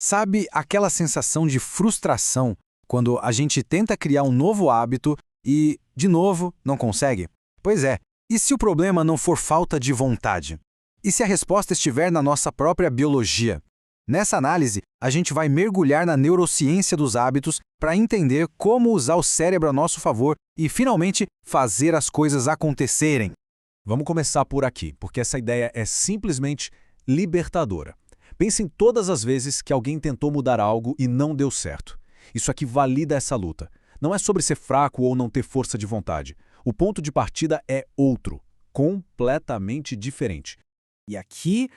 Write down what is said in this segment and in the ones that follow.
Sabe aquela sensação de frustração quando a gente tenta criar um novo hábito e, de novo, não consegue? Pois é, e se o problema não for falta de vontade? E se a resposta estiver na nossa própria biologia? Nessa análise, a gente vai mergulhar na neurociência dos hábitos para entender como usar o cérebro a nosso favor e, finalmente, fazer as coisas acontecerem. Vamos começar por aqui, porque essa ideia é simplesmente libertadora. Pense em todas as vezes que alguém tentou mudar algo e não deu certo. Isso aqui valida essa luta. Não é sobre ser fraco ou não ter força de vontade. O ponto de partida é outro, completamente diferente. E aqui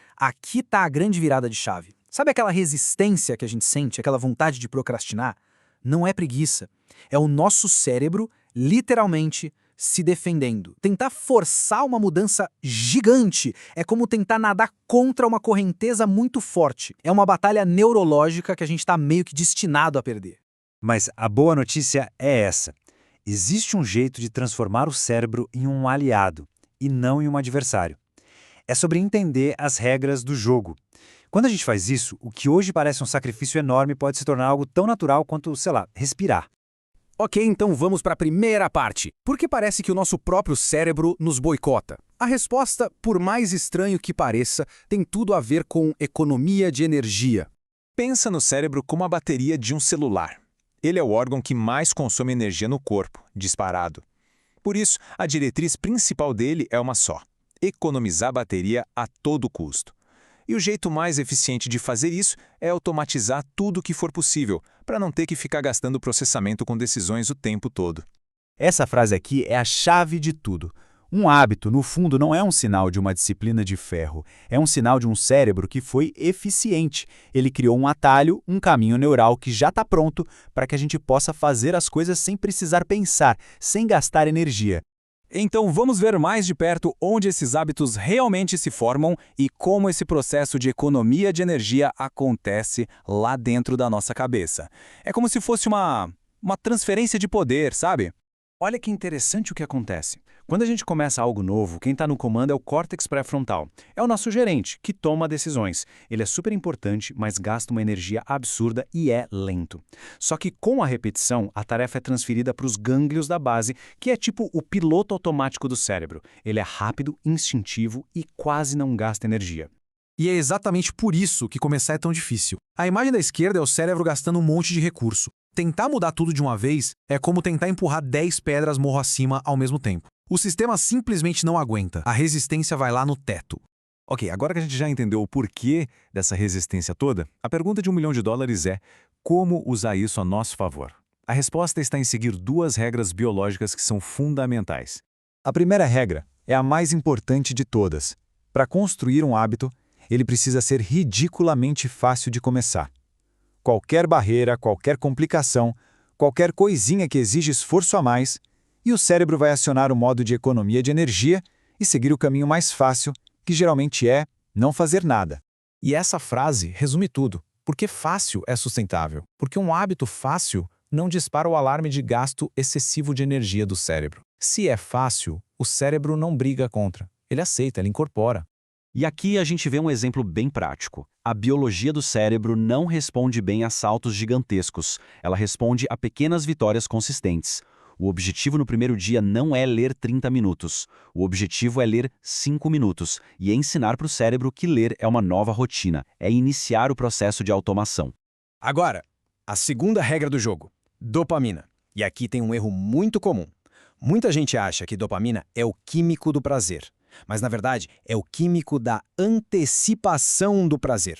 tá a grande virada de chave. Sabe aquela resistência que a gente sente, aquela vontade de procrastinar? Não é preguiça. É o nosso cérebro, literalmente, se defendendo. Tentar forçar uma mudança gigante é como tentar nadar contra uma correnteza muito forte. É uma batalha neurológica que a gente está meio que destinado a perder. Mas a boa notícia é essa. Existe um jeito de transformar o cérebro em um aliado, e não em um adversário. É sobre entender as regras do jogo. Quando a gente faz isso, o que hoje parece um sacrifício enorme pode se tornar algo tão natural quanto, sei lá, respirar. Ok, então vamos para a primeira parte. Por que parece que o nosso próprio cérebro nos boicota? A resposta, por mais estranho que pareça, tem tudo a ver com economia de energia. Pensa no cérebro como a bateria de um celular. Ele é o órgão que mais consome energia no corpo, disparado. Por isso, a diretriz principal dele é uma só: economizar bateria a todo custo. E o jeito mais eficiente de fazer isso é automatizar tudo o que for possível, para não ter que ficar gastando processamento com decisões o tempo todo. Essa frase aqui é a chave de tudo. Um hábito, no fundo, não é um sinal de uma disciplina de ferro. É um sinal de um cérebro que foi eficiente. Ele criou um atalho, um caminho neural que já está pronto para que a gente possa fazer as coisas sem precisar pensar, sem gastar energia. Então vamos ver mais de perto onde esses hábitos realmente se formam e como esse processo de economia de energia acontece lá dentro da nossa cabeça. É como se fosse uma transferência de poder, sabe? Olha que interessante o que acontece. Quando a gente começa algo novo, quem está no comando é o córtex pré-frontal. É o nosso gerente, que toma decisões. Ele é super importante, mas gasta uma energia absurda e é lento. Só que com a repetição, a tarefa é transferida para os gânglios da base, que é tipo o piloto automático do cérebro. Ele é rápido, instintivo e quase não gasta energia. E é exatamente por isso que começar é tão difícil. A imagem da esquerda é o cérebro gastando um monte de recurso. Tentar mudar tudo de uma vez é como tentar empurrar 10 pedras morro acima ao mesmo tempo. O sistema simplesmente não aguenta. A resistência vai lá no teto. Ok, agora que a gente já entendeu o porquê dessa resistência toda, a pergunta de $1 milhão é: como usar isso a nosso favor? A resposta está em seguir duas regras biológicas que são fundamentais. A primeira regra é a mais importante de todas. Para construir um hábito, ele precisa ser ridiculamente fácil de começar. Qualquer barreira, qualquer complicação, qualquer coisinha que exige esforço a mais, e o cérebro vai acionar o modo de economia de energia e seguir o caminho mais fácil, que geralmente é não fazer nada. E essa frase resume tudo. Porque fácil é sustentável. Porque um hábito fácil não dispara o alarme de gasto excessivo de energia do cérebro. Se é fácil, o cérebro não briga contra. Ele aceita, ele incorpora. E aqui a gente vê um exemplo bem prático. A biologia do cérebro não responde bem a saltos gigantescos. Ela responde a pequenas vitórias consistentes. O objetivo no primeiro dia não é ler 30 minutos. O objetivo é ler 5 minutos e é ensinar para o cérebro que ler é uma nova rotina, é iniciar o processo de automação. Agora, a segunda regra do jogo: dopamina. E aqui tem um erro muito comum. Muita gente acha que dopamina é o químico do prazer. Mas, na verdade, é o químico da antecipação do prazer.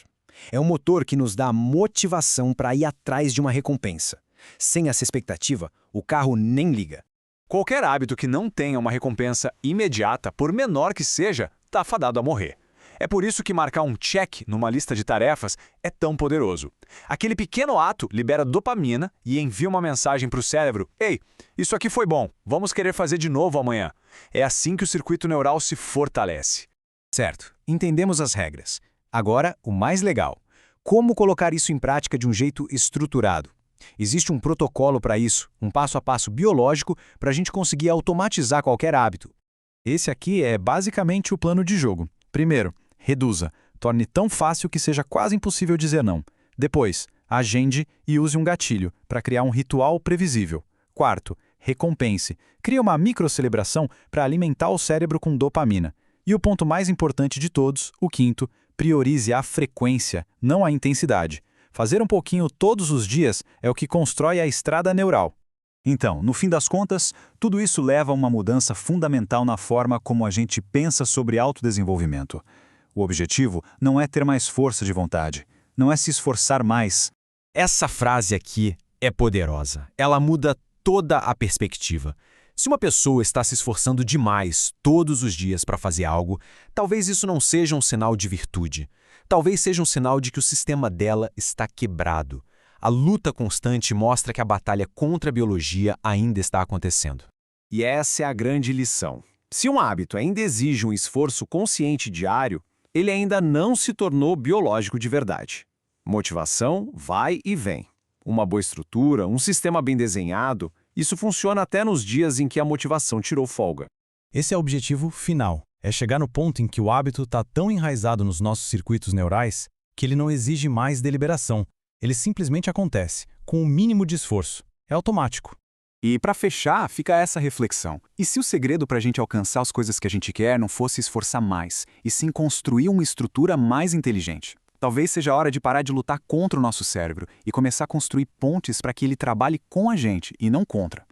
É o motor que nos dá a motivação para ir atrás de uma recompensa. Sem essa expectativa, o carro nem liga. Qualquer hábito que não tenha uma recompensa imediata, por menor que seja, está fadado a morrer. É por isso que marcar um check numa lista de tarefas é tão poderoso. Aquele pequeno ato libera dopamina e envia uma mensagem para o cérebro: ei, isso aqui foi bom, vamos querer fazer de novo amanhã. É assim que o circuito neural se fortalece. Certo, entendemos as regras. Agora, o mais legal: como colocar isso em prática de um jeito estruturado? Existe um protocolo para isso, um passo a passo biológico para a gente conseguir automatizar qualquer hábito. Esse aqui é basicamente o plano de jogo. Primeiro, reduza. Torne tão fácil que seja quase impossível dizer não. Depois, agende e use um gatilho para criar um ritual previsível. Quarto, recompense. Crie uma microcelebração para alimentar o cérebro com dopamina. E o ponto mais importante de todos, o quinto, priorize a frequência, não a intensidade. Fazer um pouquinho todos os dias é o que constrói a estrada neural. Então, no fim das contas, tudo isso leva a uma mudança fundamental na forma como a gente pensa sobre autodesenvolvimento. O objetivo não é ter mais força de vontade, não é se esforçar mais. Essa frase aqui é poderosa. Ela muda toda a perspectiva. Se uma pessoa está se esforçando demais todos os dias para fazer algo, talvez isso não seja um sinal de virtude. Talvez seja um sinal de que o sistema dela está quebrado. A luta constante mostra que a batalha contra a biologia ainda está acontecendo. E essa é a grande lição. Se um hábito ainda exige um esforço consciente diário, ele ainda não se tornou biológico de verdade. Motivação vai e vem. Uma boa estrutura, um sistema bem desenhado, isso funciona até nos dias em que a motivação tirou folga. Esse é o objetivo final. É chegar no ponto em que o hábito está tão enraizado nos nossos circuitos neurais que ele não exige mais deliberação. Ele simplesmente acontece, com o mínimo de esforço. É automático. E para fechar, fica essa reflexão. E se o segredo para a gente alcançar as coisas que a gente quer não fosse esforçar mais, e sim construir uma estrutura mais inteligente? Talvez seja a hora de parar de lutar contra o nosso cérebro e começar a construir pontes para que ele trabalhe com a gente e não contra.